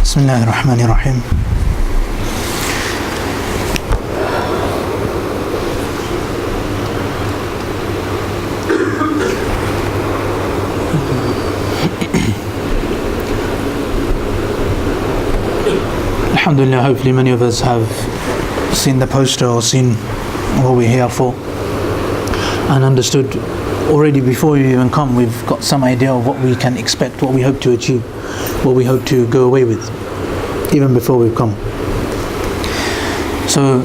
بسم الله الرحمن الرحيم. Alhamdulillah, hopefully many of us have seen the poster or seen what we're here for and understood already before you even come. We've got some idea of what we can expect, what we hope to achieve, what we hope to go away with, even before we've come. So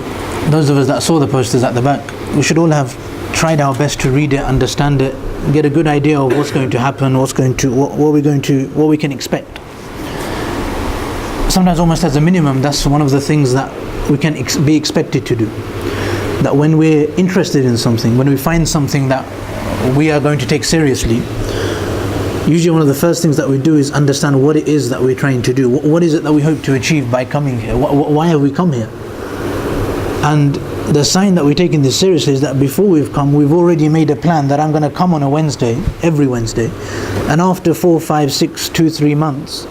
those of us that saw the posters at the back, we should all have tried our best to read it, understand it, get a good idea of what's going to happen, what we can expect. Sometimes almost as a minimum, that's one of the things that we can be expected to do. That when we're interested in something, when we find something that we are going to take seriously, usually one of the first things that we do is understand what it is that we're trying to do. What is it that we hope to achieve by coming here? Why have we come here? And the sign that we're taking this seriously is that before we've come, we've already made a plan that I'm going to come on a Wednesday, every Wednesday, and after 4, 5, 6, 2, 3 months,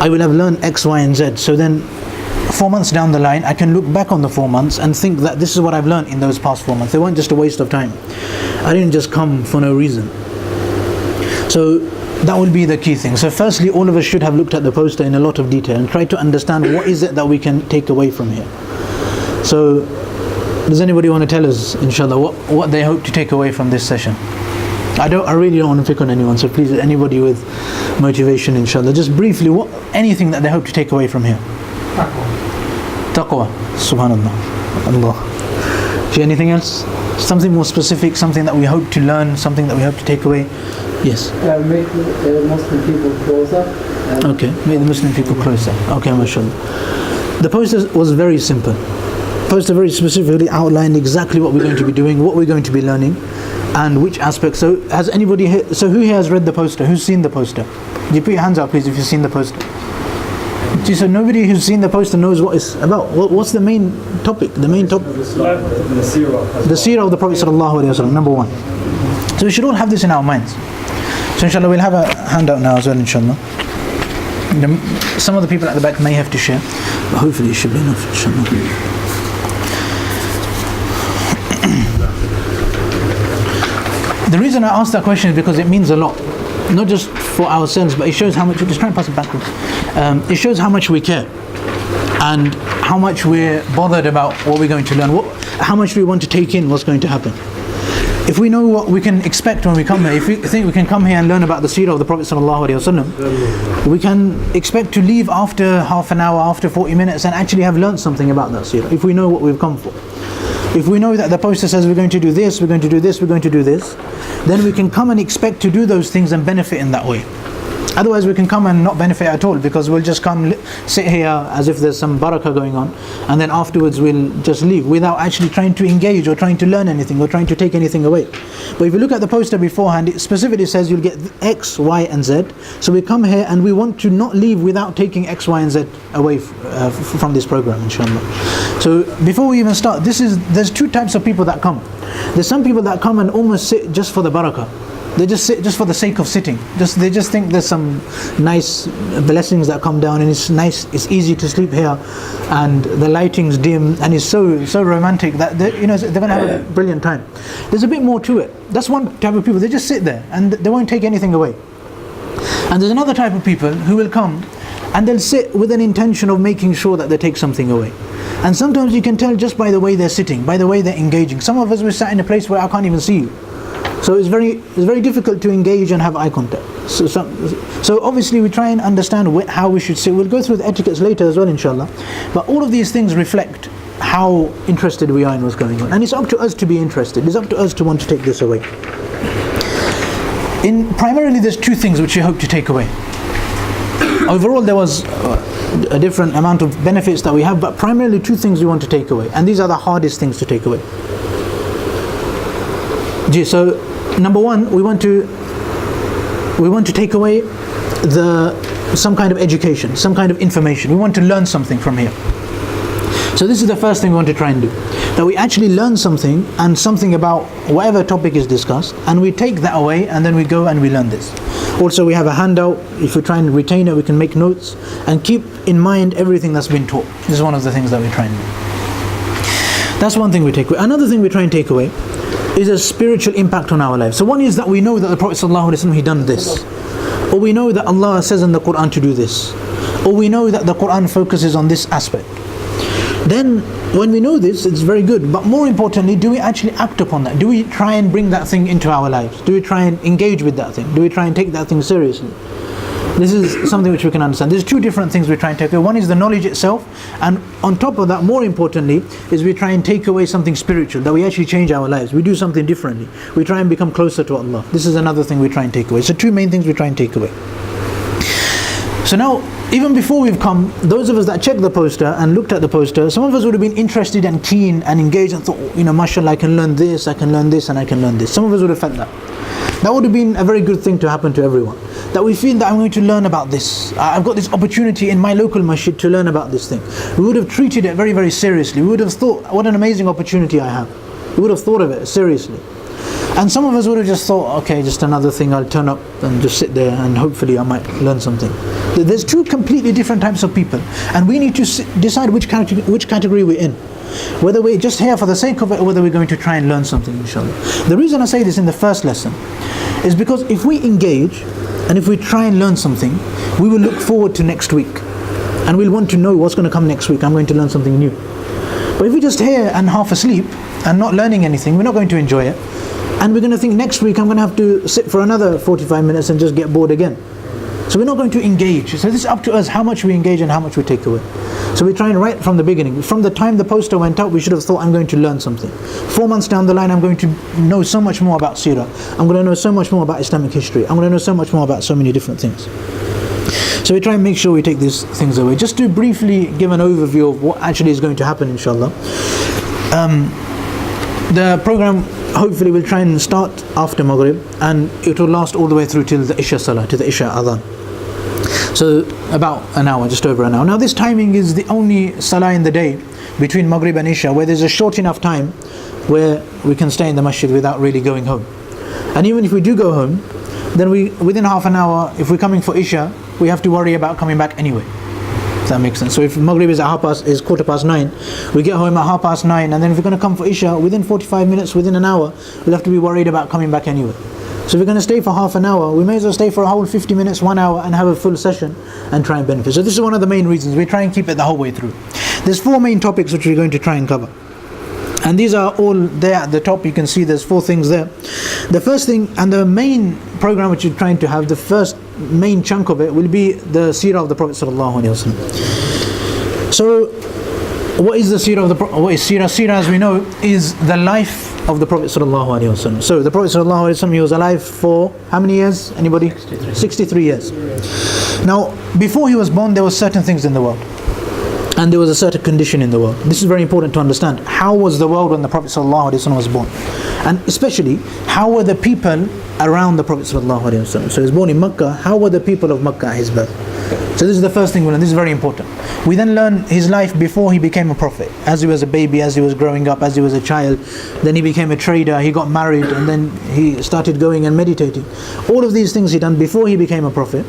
I will have learned X, Y, and Z. So then 4 months down the line, I can look back on the 4 months and think that this is what I've learned in those past 4 months. They weren't just a waste of time. I didn't just come for no reason. So that will be the key thing. So firstly, all of us should have looked at the poster in a lot of detail and tried to understand what is it that we can take away from here. So does anybody want to tell us, inshallah, what they hope to take away from this session? I really don't want to pick on anyone, so please, anybody with motivation, inshallah, just briefly, anything that they hope to take away from here. Taqwa. Subhanallah. Allah. See, anything else? Something more specific, something that we hope to learn, something that we hope to take away? Yes. Make the Muslim people closer. Okay, make the Muslim people closer. Okay, mashallah. The poster was very simple. Poster very specifically outlined exactly what we're going to be doing, what we're going to be learning, and which aspects. So has anybody here, so who here has read the poster? Who's seen the poster? You put your hands up please if you've seen the poster. So nobody who's seen the poster knows what it's about. What's the main topic? The main topic? The Seerah of the Prophet ﷺ, number one. So we should all have this in our minds. So inshallah we'll have a handout now as well, inshallah. Some of the people at the back may have to share, but hopefully it should be enough, inshallah. The reason I asked that question is because it means a lot, not just for ourselves, but it shows how much. Just try and pass it backwards. It shows how much we care and how much we're bothered about what we're going to learn. How much we want to take in what's going to happen. If we know what we can expect when we come here, if we think we can come here and learn about the Seerah of the Prophet ﷺ, we can expect to leave after half an hour, after 40 minutes, and actually have learned something about that Seerah. If we know what we've come for. If we know that the poster says we're going to do this, we're going to do this, we're going to do this, then we can come and expect to do those things and benefit in that way. Otherwise we can come and not benefit at all, because we'll just come sit here as if there's some barakah going on, and then afterwards we'll just leave without actually trying to engage or trying to learn anything or trying to take anything away. But if you look at the poster beforehand, it specifically says you'll get X, Y and Z. So we come here and we want to not leave without taking X, Y and Z away from this program, inshallah. So before we even start, there's two types of people that come. There's some people that come and almost sit just for the barakah. They just sit just for the sake of sitting. They just think there's some nice blessings that come down, and it's nice, it's easy to sleep here, and the lighting's dim, and it's so romantic that they're going to have a brilliant time. There's a bit more to it. That's one type of people. They just sit there and they won't take anything away. And there's another type of people who will come and they'll sit with an intention of making sure that they take something away. And sometimes you can tell just by the way they're sitting, by the way they're engaging. Some of us were sat in a place where I can't even see you. So it's very difficult to engage and have eye contact. So obviously we try and understand how we should sit. We'll go through the etiquettes later as well, inshallah. But all of these things reflect how interested we are in what's going on. And it's up to us to be interested. It's up to us to want to take this away. Primarily there's two things which we hope to take away. Overall there was a different amount of benefits that we have, but primarily two things we want to take away. And these are the hardest things to take away. So number one, we want to take away some kind of education, some kind of information. We want to learn something from here. So this is the first thing we want to try and do. That we actually learn something, and something about whatever topic is discussed, and we take that away and then we go and we learn this. Also, we have a handout. If we try and retain it, we can make notes and keep in mind everything that's been taught. This is one of the things that we try and do. That's one thing we take away. Another thing we try and take away is a spiritual impact on our lives. So one is that we know that the Prophet ﷺ, he done this, or we know that Allah says in the Quran to do this, or we know that the Quran focuses on this aspect. Then when we know this, it's very good. But more importantly, do we actually act upon that? Do we try and bring that thing into our lives? Do we try and engage with that thing? Do we try and take that thing seriously? This is something which we can understand. There's two different things we try and take away. One is the knowledge itself, and on top of that, more importantly, is we try and take away something spiritual, that we actually change our lives. We do something differently. We try and become closer to Allah. This is another thing we try and take away. So two main things we try and take away. So now, even before we've come, those of us that checked the poster and looked at the poster, some of us would have been interested and keen and engaged and thought, mashallah, I can learn this, I can learn this, and I can learn this. Some of us would have felt that. That would have been a very good thing to happen to everyone. That we feel that I'm going to learn about this. I've got this opportunity in my local masjid to learn about this thing. We would have treated it very, very seriously. We would have thought, what an amazing opportunity I have. We would have thought of it seriously. And some of us would have just thought, okay, just another thing, I'll turn up and just sit there and hopefully I might learn something. There's two completely different types of people, and we need to decide which category we're in. Whether we're just here for the sake of it, or whether we're going to try and learn something, inshallah. The reason I say this in the first lesson is because if we engage and if we try and learn something, we will look forward to next week and we'll want to know what's going to come next week. I'm going to learn something new. But if we're just here and half asleep and not learning anything, we're not going to enjoy it, and we're going to think next week I'm going to have to sit for another 45 minutes and just get bored again. So we're not going to engage. So this is up to us how much we engage and how much we take away. So we try and right from the beginning. From the time the poster went out, we should have thought, I'm going to learn something. 4 months down the line, I'm going to know so much more about Seerah. I'm going to know so much more about Islamic history. I'm going to know so much more about so many different things. So we try and make sure we take these things away. Just to briefly give an overview of what actually is going to happen, inshallah. The program hopefully will try and start after Maghrib, and it will last all the way through till the Isha Salah, to the Isha Adhan. So about an hour, just over an hour. Now this timing is the only Salah in the day between Maghrib and Isha where there's a short enough time where we can stay in the masjid without really going home. And even if we do go home, then within half an hour, if we're coming for Isha, we have to worry about coming back anyway. If that makes sense. So if Maghrib is 9:15, we get home at 9:30, and then if we're going to come for Isha, within 45 minutes, within an hour, we'll have to be worried about coming back anyway. So if we're going to stay for half an hour, we may as well stay for a whole 50 minutes, 1 hour, and have a full session and try and benefit. So this is one of the main reasons. We try and keep it the whole way through. There's 4 main topics which we're going to try and cover. And these are all there at the top. You can see there's 4 things there. The first thing, and the main program which we're trying to have, the first main chunk of it will be the Seerah of the Prophet ﷺ. So what is the Seerah of the Prophet? What is Seerah? Seerah, as we know, is the life of the Prophet ﷺ. So the Prophet ﷺ, he was alive for how many years? Anybody? 63 years. Now, before he was born, there were certain things in the world, and there was a certain condition in the world. This is very important to understand. How was the world when the Prophet ﷺ was born? And especially, how were the people around the Prophet ﷺ? So he was born in Makkah. How were the people of Makkah at his birth? So this is the first thing we learn. This is very important. We then learn his life before he became a prophet. As he was a baby, as he was growing up, as he was a child. Then he became a trader, he got married, and then he started going and meditating. All of these things he done before he became a prophet.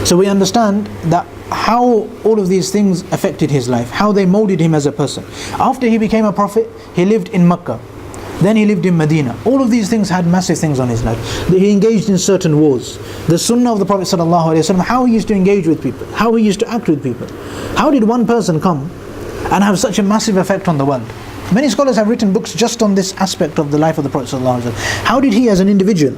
So we understand that how all of these things affected his life, how they molded him as a person. After he became a prophet, he lived in Makkah. Then he lived in Medina. All of these things had massive things on his life. He engaged in certain wars. The sunnah of the Prophet ﷺ, how he used to engage with people, how he used to act with people. How did one person come and have such a massive effect on the world? Many scholars have written books just on this aspect of the life of the Prophet ﷺ. How did he as an individual,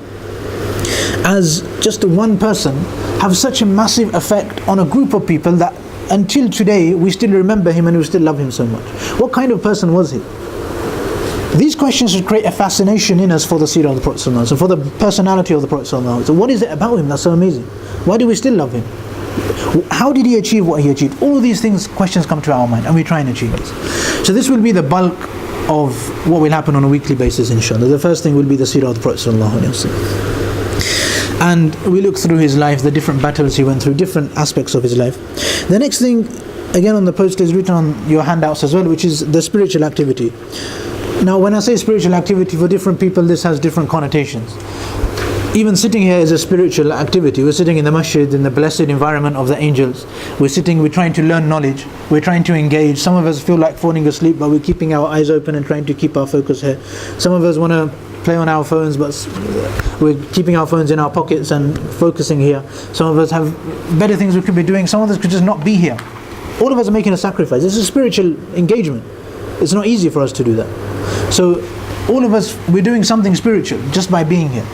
as just one person, have such a massive effect on a group of people that until today we still remember him and we still love him so much? What kind of person was he? These questions should create a fascination in us for the Seerah of the Prophet ﷺ, for the personality of the Prophet ﷺ. So what is it about him that's so amazing? Why do we still love him? How did he achieve what he achieved? All of these things, questions come to our mind, and we try and achieve it. So this will be the bulk of what will happen on a weekly basis, inshallah. The first thing will be the Seerah of the Prophet ﷺ. And we look through his life, the different battles he went through, different aspects of his life. The next thing, again on the poster, is written on your handouts as well, which is the spiritual activity. Now when I say spiritual activity, for different people this has different connotations. Even sitting here is a spiritual activity. We're sitting in the masjid, in the blessed environment of the angels. We're trying to learn knowledge. We're trying to engage. Some of us feel like falling asleep, but we're keeping our eyes open and trying to keep our focus here. Some of us want to play on our phones, but we're keeping our phones in our pockets and focusing here. Some of us have better things we could be doing. Some of us could just not be here. All of us are making a sacrifice. This is a spiritual engagement. It's not easy for us to do that. So all of us, we're doing something spiritual just by being here.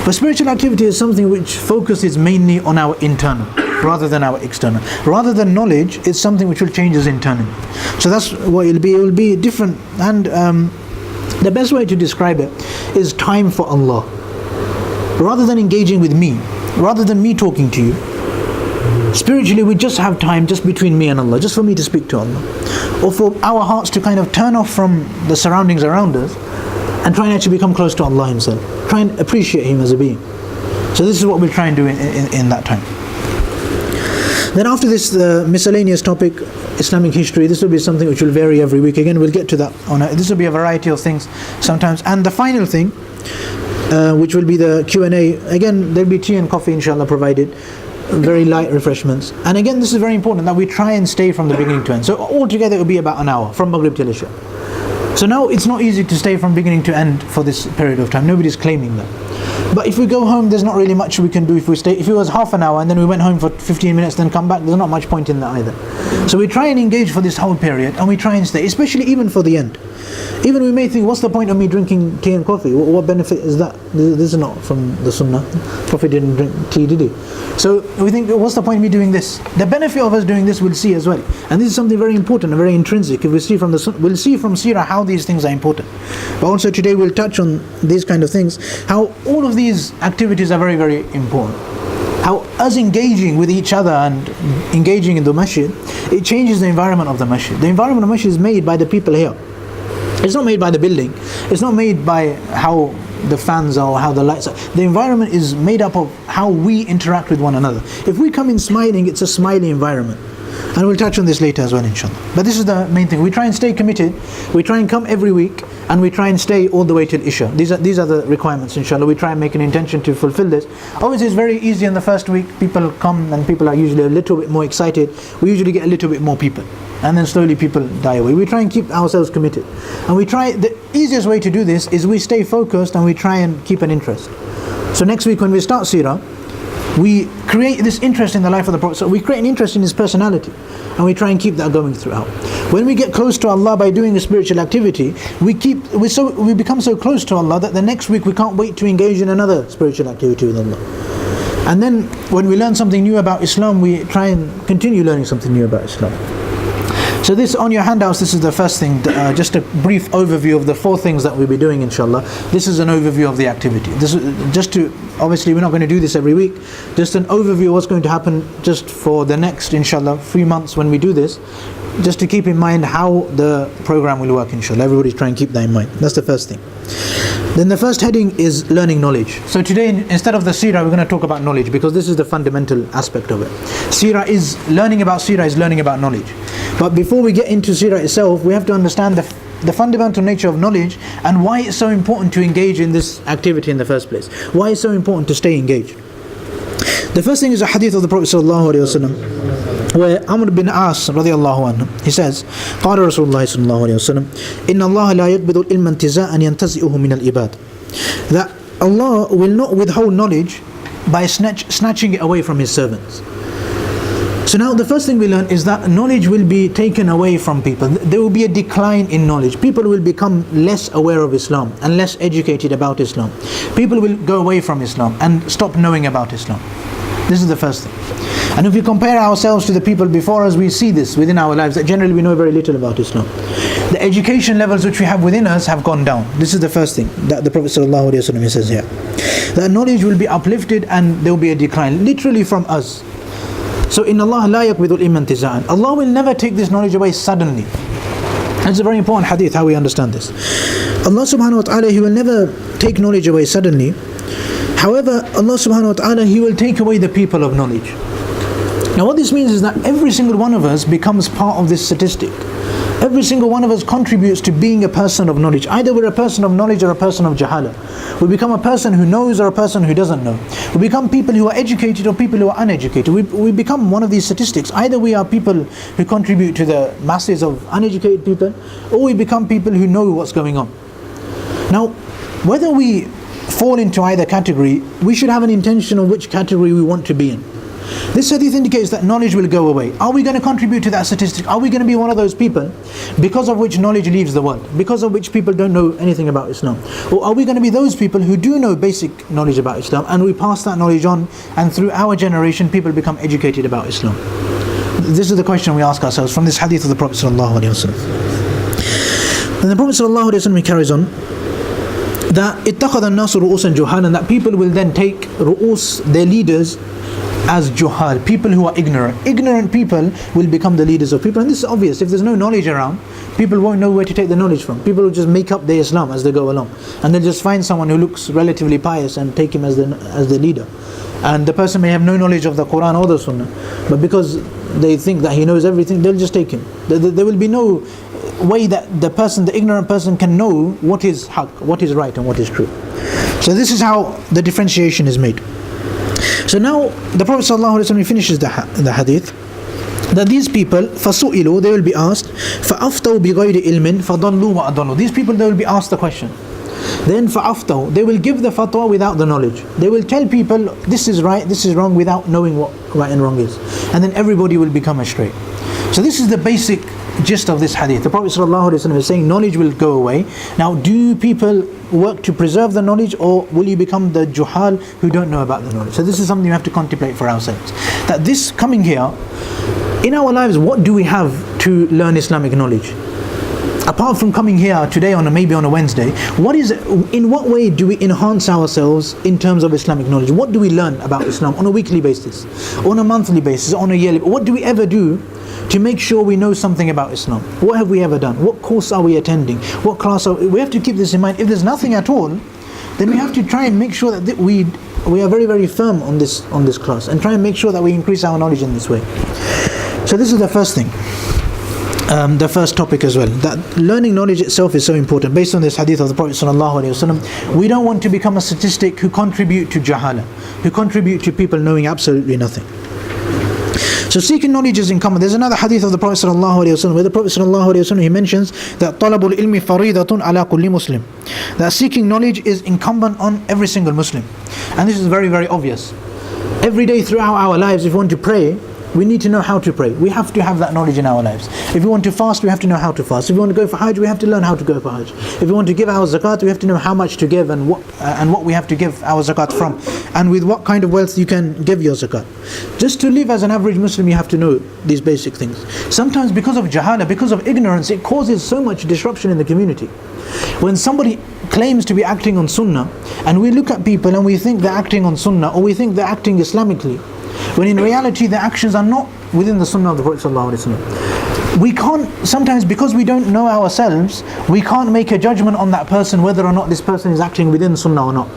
But spiritual activity is something which focuses mainly on our internal rather than our external. Rather than knowledge, it's something which will change us internally. So that's what it will be. It will be different. And the best way to describe it is time for Allah. Rather than engaging with me, rather than me talking to you, spiritually we just have time just between me and Allah, just for me to speak to Allah. Or for our hearts to kind of turn off from the surroundings around us and try and actually become close to Allah Himself. Try and appreciate Him as a being. So this is what we'll try and do in that time. Then after this, the miscellaneous topic, Islamic history, this will be something which will vary every week. Again, we'll get to that. This will be a variety of things sometimes. And the final thing, which will be the Q&A, again, there'll be tea and coffee inshallah provided. Very light refreshments. And again, this is very important that we try and stay from the beginning to end. So altogether it will be about an hour, from Maghrib till Isha. So now it's not easy to stay from beginning to end for this period of time. Nobody's claiming that. But if we go home, there's not really much we can do if we stay. If it was half an hour and then we went home for 15 minutes, then come back, there's not much point in that either. So we try and engage for this whole period, and we try and stay, especially even for the end. Even we may think, what's the point of me drinking tea and coffee? What benefit is that? This is not from the Sunnah. Prophet didn't drink tea, did he? So we think, what's the point of me doing this? The benefit of us doing this we'll see as well. And this is something very important and very intrinsic. If we see from we'll see from Seerah how these things are important. But also today we'll touch on these kind of things, how all of these activities are very, very important. How us engaging with each other and engaging in the masjid, it changes the environment of the masjid. The environment of the masjid is made by the people here. It's not made by the building. It's not made by how the fans are or how the lights are. The environment is made up of how we interact with one another. If we come in smiling, it's a smiley environment. And we'll touch on this later as well, inshallah. But this is the main thing. We try and stay committed. We try and come every week, and we try and stay all the way till Isha. These are the requirements, inshallah. We try and make an intention to fulfill this. Obviously, it's very easy in the first week. People come, and people are usually a little bit more excited. We usually get a little bit more people. And then slowly people die away. We try and keep ourselves committed. And we try, the easiest way to do this is we stay focused and we try and keep an interest. So next week when we start Seerah, we create this interest in the life of the Prophet. So we create an interest in his personality, and we try and keep that going throughout. When we get close to Allah by doing a spiritual activity, we become so close to Allah that the next week we can't wait to engage in another spiritual activity with Allah. And then when we learn something new about Islam, we try and continue learning something new about Islam. So this, on your handouts, this is the first thing, just a brief overview of the 4 things that we'll be doing, inshallah. This is an overview of the activity. This is just to, obviously we're not going to do this every week, just an overview of what's going to happen just for the next, inshallah, 3 months when we do this, just to keep in mind how the program will work, inshallah. Everybody try and keep that in mind. That's the first thing. Then the first heading is learning knowledge. So today, instead of the Seerah, we're going to talk about knowledge, because this is the fundamental aspect of it. Seerah is learning about knowledge. But before we get into Seerah itself, we have to understand the fundamental nature of knowledge and why it's so important to engage in this activity in the first place. Why it's so important to stay engaged. The first thing is a hadith of the Prophet ﷺ, where Amr bin As radiallahu anhu, he says, قال رسول الله صلى الله عليه وسلم إن الله لا يقبض العلم انتزاعا ينتزعه من العباد. That Allah will not withhold knowledge by snatching it away from His servants. So now the first thing we learn is that knowledge will be taken away from people. There will be a decline in knowledge. People will become less aware of Islam and less educated about Islam. People will go away from Islam and stop knowing about Islam. This is the first thing. And if we compare ourselves to the people before us, we see this within our lives, that generally we know very little about Islam. The education levels which we have within us have gone down. This is the first thing that the Prophet ﷺ says here. That knowledge will be uplifted and there will be a decline, literally from us. So in Allah la yaqbidul ilma intiza'an. Allah will never take this knowledge away suddenly. It's a very important hadith how we understand this. Allah subhanahu wa ta'ala, He will never take knowledge away suddenly. However, Allah subhanahu wa ta'ala, He will take away the people of knowledge. Now what this means is that every single one of us becomes part of this statistic. Every single one of us contributes to being a person of knowledge. Either we're a person of knowledge or a person of jahala. We become a person who knows or a person who doesn't know. We become people who are educated or people who are uneducated. We become one of these statistics. Either we are people who contribute to the masses of uneducated people, or we become people who know what's going on. Now, whether we fall into either category, we should have an intention of which category we want to be in. This hadith indicates that knowledge will go away. Are we going to contribute to that statistic? Are we going to be one of those people because of which knowledge leaves the world? Because of which people don't know anything about Islam? Or are we going to be those people who do know basic knowledge about Islam and we pass that knowledge on, and through our generation people become educated about Islam? This is the question we ask ourselves from this hadith of the Prophet sallallahu alaihi wasallam. And the Prophet sallallahu alaihi wasallam carries on that اتخذ الناس رؤوسا جهالا, and that people will then take ru'us, their leaders, as juhal, people who are ignorant. Ignorant people will become the leaders of people, and this is obvious. If there's no knowledge around, people won't know where to take the knowledge from. People will just make up their Islam as they go along, and they'll just find someone who looks relatively pious and take him as the leader. And the person may have no knowledge of the Quran or the Sunnah, but because they think that he knows everything, they'll just take him. There will be no way that the ignorant person can know what is haqq, what is right and what is true. So this is how the differentiation is made. So now the Prophet ﷺ finishes the hadith that these people فَسُئِلُوا, they will be asked فَأَفْتَوْا بِغَيْرِ إِلْمٍ فَضَلُّوا وَأَضَلُّوا. These people, they will be asked the question. Then فَأَفْتَوْا, they will give the fatwa without the knowledge. They will tell people this is right, this is wrong, without knowing what right and wrong is. And then everybody will become astray. So this is the basic gist of this hadith. The Prophet ﷺ is saying knowledge will go away. Now, do people work to preserve the knowledge, or will you become the juhal who don't know about the knowledge? So this is something we have to contemplate for ourselves. That this coming here, in our lives, what do we have to learn Islamic knowledge? Apart from coming here today maybe on a Wednesday, in what way do we enhance ourselves in terms of Islamic knowledge? What do we learn about Islam on a weekly basis, on a monthly basis, on a yearly? What do we ever do to make sure we know something about Islam? What have we ever done? What course are we attending? What class we have to keep this in mind. If there's nothing at all, then we have to try and make sure that we are very, very firm on this class, and try and make sure that we increase our knowledge in this way. So this is the first thing. The first topic as well, that learning knowledge itself is so important. Based on this hadith of the Prophet ﷺ, we don't want to become a statistic who contribute to jahala, who contribute to people knowing absolutely nothing. So seeking knowledge is incumbent. There's another hadith of the Prophet ﷺ where the Prophet ﷺ, he mentions that talabul ilmi faridatun ala kulli muslim, that seeking knowledge is incumbent on every single Muslim. And this is very, very obvious. Every day throughout our lives, if we want to pray, we need to know how to pray. We have to have that knowledge in our lives. If we want to fast, we have to know how to fast. If we want to go for Hajj, we have to learn how to go for Hajj. If we want to give our zakat, we have to know how much to give and what we have to give our zakat from, and with what kind of wealth you can give your zakat. Just to live as an average Muslim, you have to know these basic things. Sometimes because of jahala, because of ignorance, it causes so much disruption in the community. When somebody claims to be acting on sunnah, and we look at people and we think they're acting on sunnah, or we think they're acting Islamically, when in reality their actions are not within the sunnah of the Prophet ﷺ. We can't, sometimes because we don't know ourselves, we can't make a judgment on that person whether or not this person is acting within sunnah or not.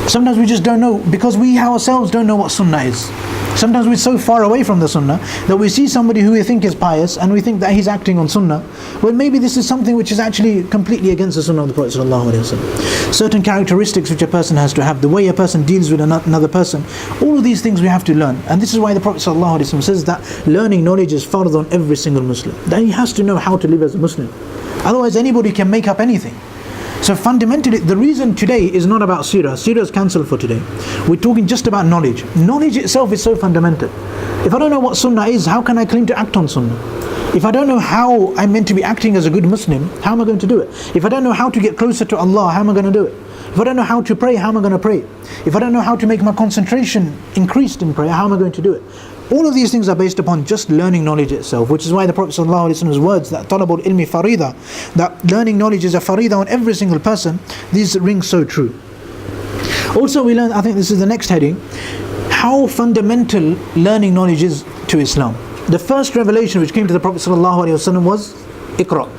Sometimes we just don't know, because we ourselves don't know what sunnah is. Sometimes we're so far away from the sunnah that we see somebody who we think is pious and we think that he's acting on sunnah. Well, maybe this is something which is actually completely against the sunnah of the Prophet ﷺ. Certain characteristics which a person has to have, the way a person deals with another person, all of these things we have to learn. And this is why the Prophet ﷺ says that learning knowledge is fard on every single Muslim. That he has to know how to live as a Muslim. Otherwise anybody can make up anything. So fundamentally, the reason today is not about Seerah. Seerah is cancelled for today. We're talking just about knowledge. Knowledge itself is so fundamental. If I don't know what sunnah is, how can I claim to act on sunnah? If I don't know how I'm meant to be acting as a good Muslim, how am I going to do it? If I don't know how to get closer to Allah, how am I going to do it? If I don't know how to pray, how am I going to pray? If I don't know how to make my concentration increased in prayer, how am I going to do it? All of these things are based upon just learning knowledge itself, which is why the Prophet ﷺ's words that talabul ilmi farida, that learning knowledge is a farida on every single person, these ring so true. Also we learn, I think this is the next heading, how fundamental learning knowledge is to Islam. The first revelation which came to the Prophet ﷺ was Iqra.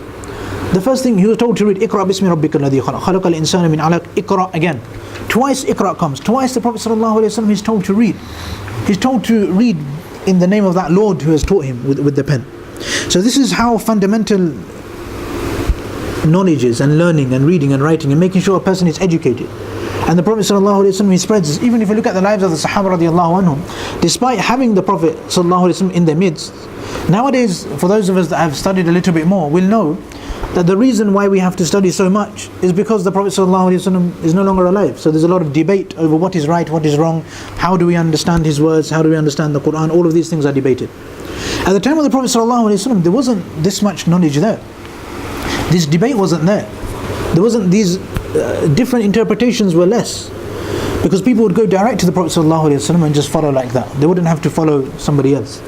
The first thing he was told to read, Iqra bismi rabbika alladhi khalaq, khalaqal insana min alaq, Iqra again. Twice Iqra comes. Twice the Prophet ﷺ is told to read. He's told to read in the name of that Lord who has taught him with the pen. So this is how fundamental knowledge is, and learning and reading and writing and making sure a person is educated. And the Prophet ﷺ, he spreads, even if you look at the lives of the Sahaba radiallahu anhum, despite having the Prophet ﷺ in their midst, nowadays, for those of us that have studied a little bit more, will know that the reason why we have to study so much is because the Prophet ﷺ is no longer alive. So there's a lot of debate over what is right, what is wrong, how do we understand his words, how do we understand the Quran, all of these things are debated. At the time of the Prophet ﷺ, there wasn't this much knowledge there. This debate wasn't there. There wasn't these different interpretations were less, because people would go direct to the Prophet ﷺ and just follow like that. They wouldn't have to follow somebody else.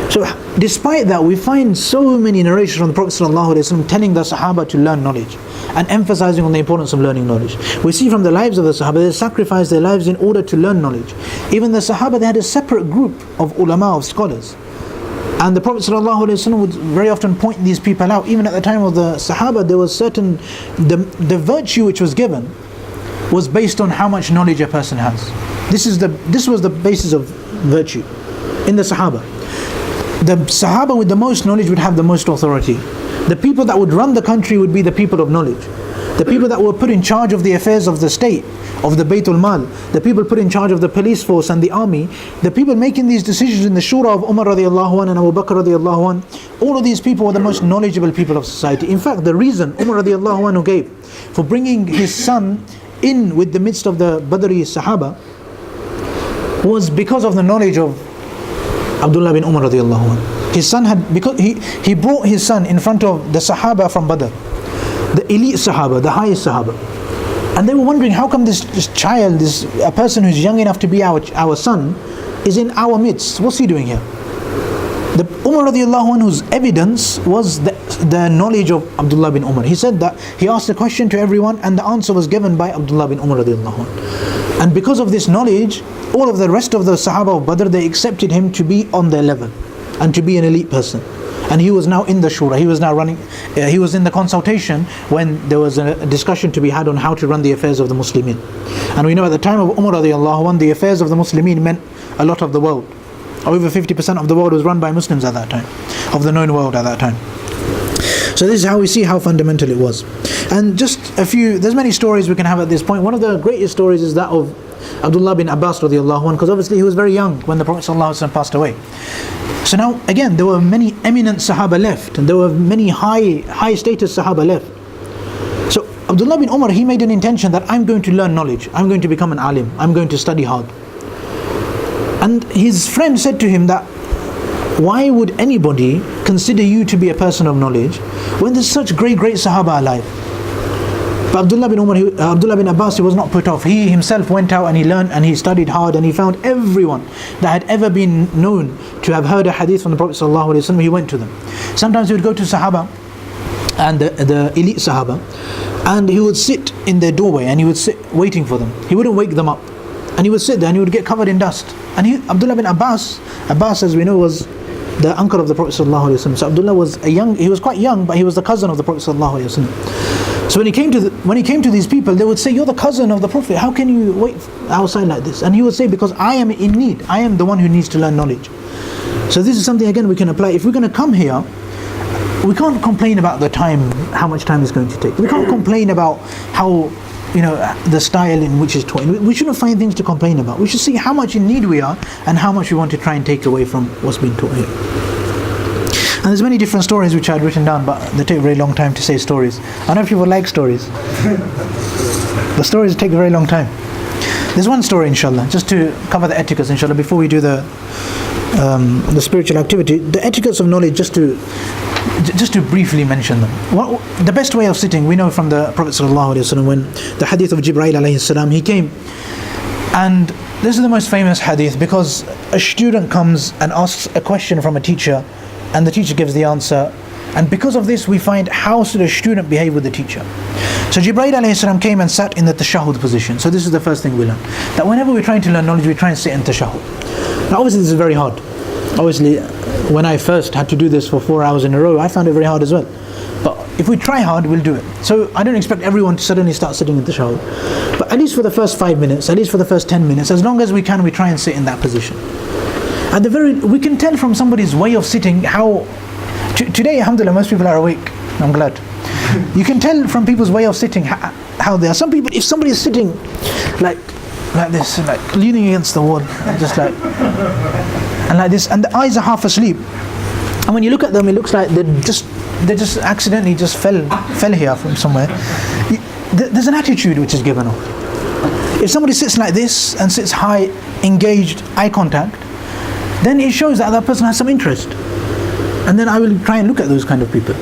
So despite that, we find so many narrations from the Prophet ﷺ telling the Sahaba to learn knowledge and emphasizing on the importance of learning knowledge. We see from the lives of the Sahaba, they sacrificed their lives in order to learn knowledge. Even the Sahaba, they had a separate group of ulama, of scholars. And the Prophet ﷺ would very often point these people out. Even at the time of the Sahaba, there was certain, the virtue which was given was based on how much knowledge a person has. This was the basis of virtue in the Sahaba. The Sahaba with the most knowledge would have the most authority. The people that would run the country would be the people of knowledge. The people that were put in charge of the affairs of the state, of the Baytul Mal, the people put in charge of the police force and the army, the people making these decisions in the Shura of Umar radiallahu anh and Abu Bakr radiallahu anh, all of these people were the most knowledgeable people of society. In fact, the reason Umar radiallahu anhu gave for bringing his son in with the midst of the Badri Sahaba was because of the knowledge of Abdullah bin Umar radiallahu anh. His son had, because he brought his son in front of the Sahaba from Badr, the elite Sahaba, the highest Sahaba. And they were wondering, how come this child, a person who's young enough to be our son, is in our midst? What's he doing here? The Umar radiallahu anhu's evidence was the knowledge of Abdullah bin Umar. He said that he asked a question to everyone and the answer was given by Abdullah bin Umar radiallahu anh. And because of this knowledge, all of the rest of the Sahaba of Badr, they accepted him to be on their level and to be an elite person. And he was now in the Shura, he was now running, he was in the consultation when there was a discussion to be had on how to run the affairs of the Muslimin. And we know at the time of Umar radiallahu anh, the affairs of the Muslimin meant a lot of the world. Over 50% of the world was run by Muslims at that time, of the known world at that time. So this is how we see how fundamental it was. And just there's many stories we can have at this point. One of the greatest stories is that of Abdullah bin Abbas radiallahu anh, because obviously he was very young when the Prophet ﷺ passed away. So now again, there were many eminent Sahaba left, and there were many high status Sahaba left. So Abdullah bin Umar, he made an intention that I'm going to learn knowledge, I'm going to become an alim, I'm going to study hard. And his friend said to him that, why would anybody consider you to be a person of knowledge when there's such great Sahaba alive? But Abdullah bin Abbas, he was not put off. He himself went out and he learned and he studied hard, and he found everyone that had ever been known to have heard a hadith from the Prophet ﷺ, he went to them. Sometimes he would go to Sahaba and the elite Sahaba, and he would sit in their doorway and he would sit waiting for them. He wouldn't wake them up, and he would sit there and he would get covered in dust. And Abdullah bin Abbas, as we know, was the uncle of the Prophet ﷺ. So Abdullah was he was quite young, but he was the cousin of the Prophet ﷺ. So when he came to these people, they would say, you're the cousin of the Prophet, how can you wait outside like this? And he would say, because I am in need, I am the one who needs to learn knowledge. So this is something again we can apply. If we're going to come here, we can't complain about the time, how much time it's going to take. We can't complain about how, the style in which is taught. We shouldn't find things to complain about. We should see how much in need we are and how much we want to try and take away from what's being taught here. And there's many different stories which I had written down, but they take a very long time to say stories. I don't know if people like stories. The stories take a very long time. There's one story, inshallah, just to cover the etiquettes, inshallah, before we do the spiritual activity. The etiquettes of knowledge, just to briefly mention them. The best way of sitting, we know from the Prophet ﷺ, when the hadith of Jibreel alayhi salam, he came, and this is the most famous hadith, because a student comes and asks a question from a teacher, and the teacher gives the answer, and because of this we find how should a student behave with the teacher. So Jibreel alayhi salam came and sat in the tashahhud position. So this is the first thing we learn, that whenever we're trying to learn knowledge, we try and sit in tashahhud. Now obviously this is very hard. Obviously when I first had to do this for 4 hours in a row, I found it very hard as well. But if we try hard, we'll do it. So I don't expect everyone to suddenly start sitting in tashahhud, but at least for the first 5 minutes, at least for the first 10 minutes, as long as we can, we try and sit in that position. We can tell from somebody's way of sitting how, today, alhamdulillah, most people are awake. I'm glad. You can tell from people's way of sitting how they are. Some people, if somebody is sitting like this, like leaning against the wall, just like, and like this, and the eyes are half asleep, and when you look at them, it looks like they just accidentally just fell here from somewhere. There's an attitude which is given off. If somebody sits like this and sits high, engaged, eye contact, then it shows that person has some interest. And then I will try and look at those kind of people.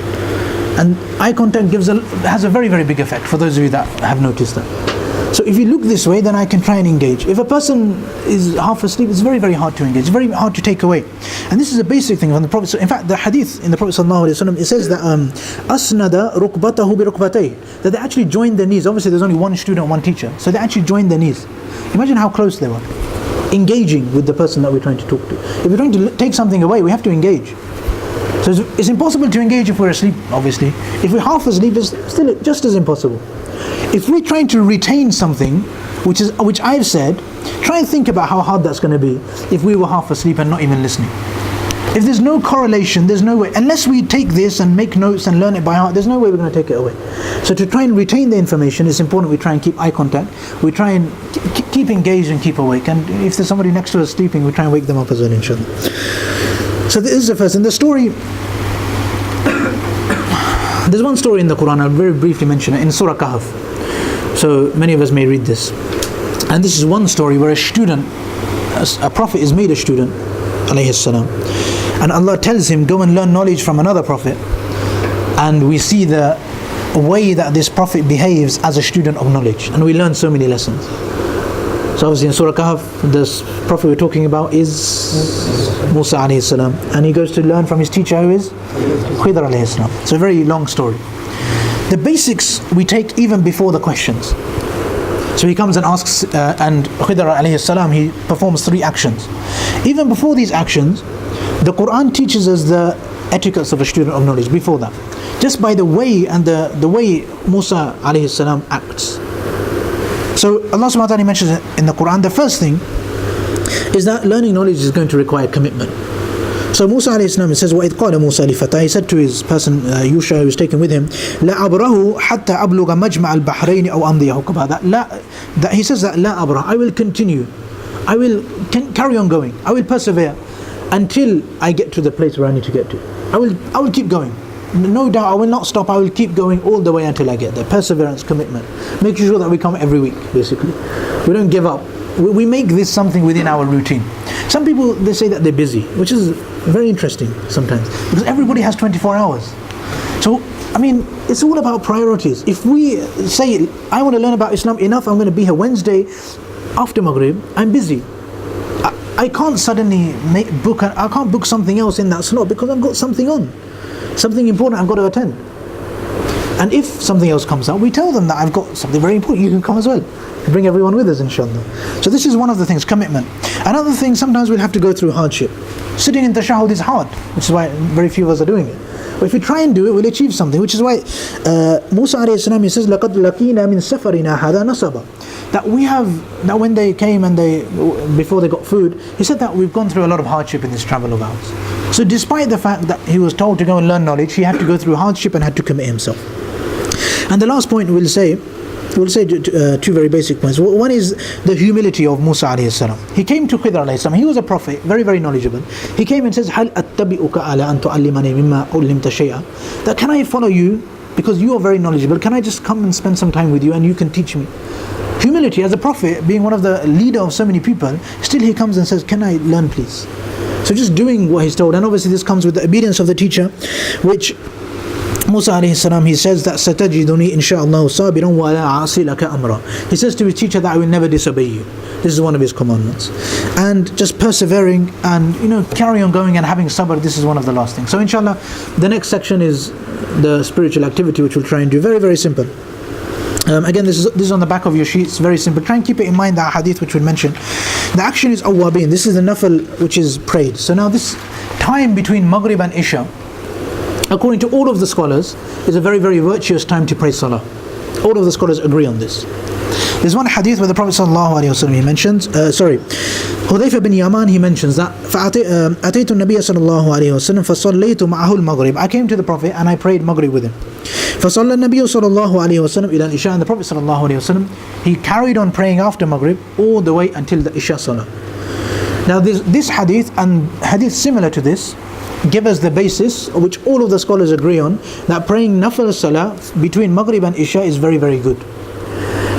And eye contact has a very, very big effect for those of you that have noticed that. So if you look this way, then I can try and engage. If a person is half asleep, it's very, very hard to engage. It's very hard to take away. And this is a basic thing from the Prophet. In fact, the hadith in the Prophet ﷺ, it says that asnada rukbatahu bi rukbatayh, that they actually joined their knees. Obviously, there's only one student, one teacher, so they actually joined their knees. Imagine how close they were, engaging with the person that we're trying to talk to. If we're trying to take something away, we have to engage. So it's impossible to engage if we're asleep, obviously. If we're half asleep, it's still just as impossible. If we're trying to retain something, which I've said, try and think about how hard that's going to be if we were half asleep and not even listening. If there's no correlation, there's no way, unless we take this and make notes and learn it by heart, there's no way we're going to take it away. So to try and retain the information, it's important we try and keep eye contact, we try and keep engaged and keep awake, and if there's somebody next to us sleeping, we try and wake them up as well, inshallah. So this is the first, and the story, there's one story in the Quran, I'll very briefly mention it, in Surah Kahf. So many of us may read this. And this is one story where a prophet is made a student, alayhi salam. And Allah tells him, go and learn knowledge from another prophet. And we see the way that this prophet behaves as a student of knowledge. And we learn so many lessons. So obviously in Surah Kahf, this prophet we're talking about is Musa alayhi salam. And he goes to learn from his teacher who is Khidr alayhi salam. It's a very long story. The basics we take even before the questions. So he comes and asks, and Khidr alayhi salam, he performs 3 actions. Even before these actions, the Quran teaches us the etiquettes of a student of knowledge before that. Just by the way and the way Musa alayhi salam acts. So Allah subhanahu wa ta'ala mentions in the Quran, the first thing is that learning knowledge is going to require commitment. So Musa alayhi salam, it says, وَإِذْ قَالَ مُوسَى لِفَتَاهِ, he said to his person, Yusha, who was taken with him, لَا أَبْرَهُ حَتَّى أَبْلُغَ مَجْمَعَ الْبَحْرَيْنِ أَوْ أَمْضِيَ حُقْبًا. That he says that لَا أَبْرَهُ, I will continue, I will carry on going, I will persevere until I get to the place where I need to get to. I will keep going. No doubt I will not stop, I will keep going all the way until I get there. Perseverance, commitment. Making sure that we come every week, basically. We don't give up. We make this something within our routine. Some people, they say that they're busy, which is very interesting sometimes, because everybody has 24 hours. So, I mean, it's all about priorities. If we say, I want to learn about Islam enough, I'm going to be here Wednesday after Maghrib, I'm busy. I can't suddenly I can't book something else in that slot because I've got something on. Something important I've got to attend. And if something else comes up, we tell them that I've got something very important, you can come as well. And bring everyone with us, inshallah. So this is one of the things, commitment. Another thing, sometimes we'll have to go through hardship. Sitting in tashahhud is hard, which is why very few of us are doing it. But if we try and do it, we'll achieve something, which is why Musa alayhi salam, he says, لَقَدْ لَقِينَا مِنْ سَفَرِنَا هَذَا نَصَبًا. That when they came and before they got food, he said that we've gone through a lot of hardship in this travel of ours. So despite the fact that he was told to go and learn knowledge, he had to go through hardship and had to commit himself. And the last point we'll say two very basic points. One is the humility of Musa alayhi salam. He came to Khidr alayhi salam. He was a prophet, very, very knowledgeable. He came and says, هَلْ أَتَّبِئُكَ عَلَىٰ أَن تُعَلِّمَنِي مِمَّا عُلِّمْتَ شَيْئًا. That can I follow you because you are very knowledgeable? Can I just come and spend some time with you and you can teach me? Humility, as a prophet, being one of the leader of so many people, still he comes and says, can I learn please? So just doing what he's told, and obviously this comes with the obedience of the teacher, which Musa alayhi salam, he says that satajiduni insha'Allah sabiran wa la a'si laka amra. He says to his teacher that I will never disobey you. This is one of his commandments. And just persevering and carry on going and having sabr, this is one of the last things. So inshallah, the next section is the spiritual activity, which we'll try and do. Very, very simple. Again, this is on the back of your sheets, very simple. Try and keep it in mind, that hadith which we mentioned. The action is awwabin. This is the nafal which is prayed. So now this time between Maghrib and Isha, according to all of the scholars, is a very, very virtuous time to pray Salah. All of the scholars agree on this. There's one hadith where the Prophet ﷺ he mentions, Hudayfa bin Yaman, he mentions that فأتيت النبي صلى الله عليه وسلم فصليت معه المغرب. I came to the Prophet and I prayed Maghrib with him. فصلى النبي صلى الله عليه وسلم إلى الإشاء, and the Prophet صلى الله عليه وسلم he carried on praying after Maghrib all the way until the Isha Salah. Now this hadith and hadith similar to this give us the basis which all of the scholars agree on, that praying Nafil Salah between Maghrib and Isha is very, very good.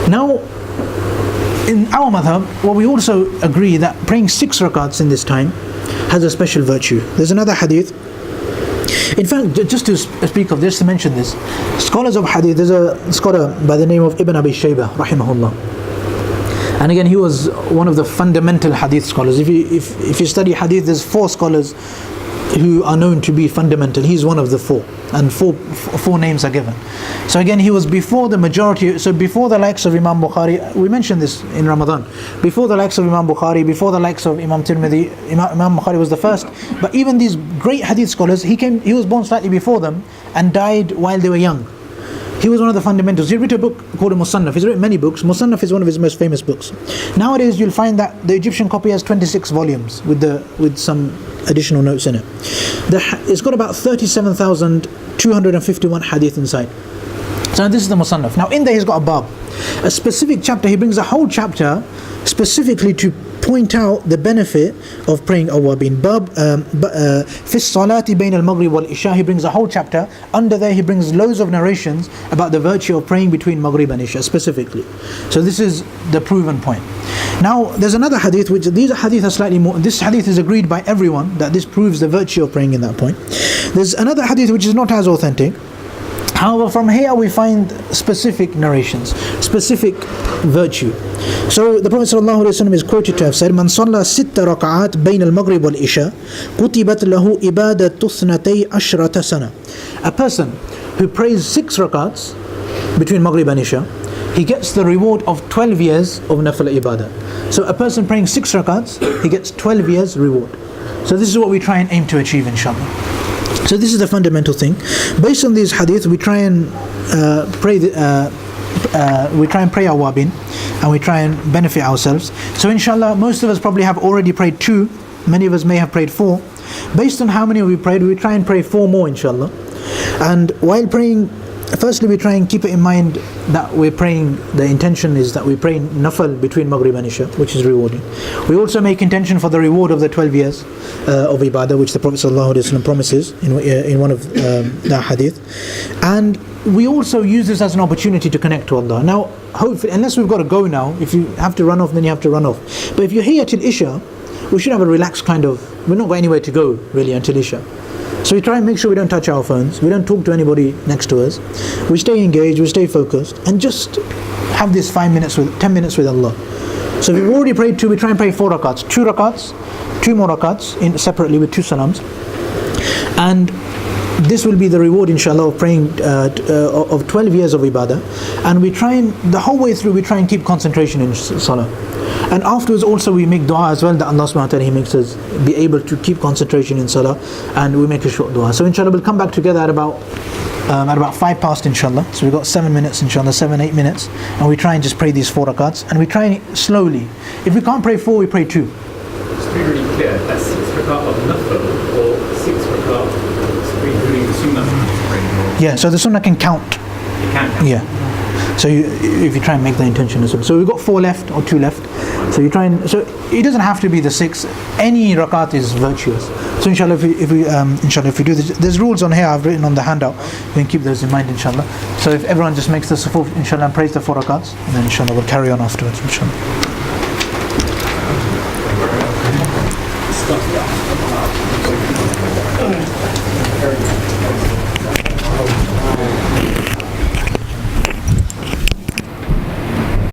Now in our madhab, well, we also agree that praying 6 rakats in this time has a special virtue. There's another hadith. In fact, just to speak of this, to mention this, scholars of hadith, there's a scholar by the name of Ibn Abi Shaybah, rahimahullah. And again, he was one of the fundamental hadith scholars. If you study hadith, there's 4 scholars who are known to be fundamental. He's one of the 4, and four names are given. So again, he was before the majority, so before the likes of Imam Bukhari. We mentioned this in Ramadan, before the likes of Imam Bukhari, before the likes of Imam Tirmidhi. Imam Bukhari was the first, but even these great hadith scholars, he was born slightly before them and died while they were young. He was one of the fundamentals. He wrote a book called Musannaf. He's written many books. Musannaf is one of his most famous books. Nowadays you'll find that the Egyptian copy has 26 volumes with some additional notes in it. It's got about 37,251 hadith inside. So this is the Musannaf. Now in there he's got a bab, a specific chapter. He brings a whole chapter specifically to point out the benefit of praying awabin. Bab fi salati bain al-maghrib wal isha. He brings a whole chapter. Under there he brings loads of narrations about the virtue of praying between maghrib and isha specifically. So this is the proven point. Now there's another hadith, which these hadith are slightly more, this hadith is agreed by everyone that this proves the virtue of praying in that point. There's another hadith which is not as authentic. However, from here we find specific narrations, specific virtue. So the Prophet ﷺ is quoted to have said, "Man salla sitta rak'at bayn al-maghrib wal-isha, kutibat lahu ibadatu thnatay ashrata sana." A person who prays 6 rak'ats between maghrib and isha, he gets the reward of 12 years of nafil ibadah. So a person praying 6 rak'ats, he gets 12 years reward. So this is what we try and aim to achieve, inshallah. So this is the fundamental thing. Based on these hadith, we try and pray awabin, and we try and benefit ourselves. So inshallah, most of us probably have already prayed 2. Many of us may have prayed 4. Based on how many we prayed, we try and pray 4 more, inshallah. And while praying, firstly we try and keep it in mind that we're praying, the intention is that we pray nafal between maghrib and isha, which is rewarding. We also make intention for the reward of the 12 years of ibadah, which the Prophet ﷺ promises in one of the hadith. And we also use this as an opportunity to connect to Allah. Now hopefully, unless we've got to go now, if you have to run off, then you have to run off. But if you're here till isha, we should have a relaxed kind of, we're not going anywhere to go really until isha. So we try and make sure we don't touch our phones, we don't talk to anybody next to us, we stay engaged, we stay focused, and just have this 10 minutes with Allah. So if we've already prayed 2, we try and pray 4 rakats, 2 rakats, 2 more rakats separately with 2 salams, and this will be the reward, inshallah, of praying of 12 years of ibadah. And we try and, the whole way through, we try and keep concentration in salah. And afterwards also we make dua as well, that Allah subhanahu wa ta'ala, He makes us be able to keep concentration in salah, and we make a short dua. So inshallah we'll come back together at about 5 past, inshallah. So we've got 7 minutes, inshallah, 7-8 minutes, and we try and just pray these 4 rakats, and we try and slowly. If we can't pray 4, we pray 2. Just to be really clear, that's 6 rakat of nafil or 6 rakat including the sunnah? Yeah, so the sunnah can count. It can count. Yeah. So if you try and make the intention as well. So we've got 4 left or 2 left. So you try and, so it doesn't have to be the 6. Any rakat is virtuous. So inshallah, if we do this, there's rules on here I've written on the handout. You can keep those in mind, inshallah. So if everyone just makes the sufuf, inshallah, and prays the 4 rakats, and then inshallah we'll carry on afterwards, inshallah.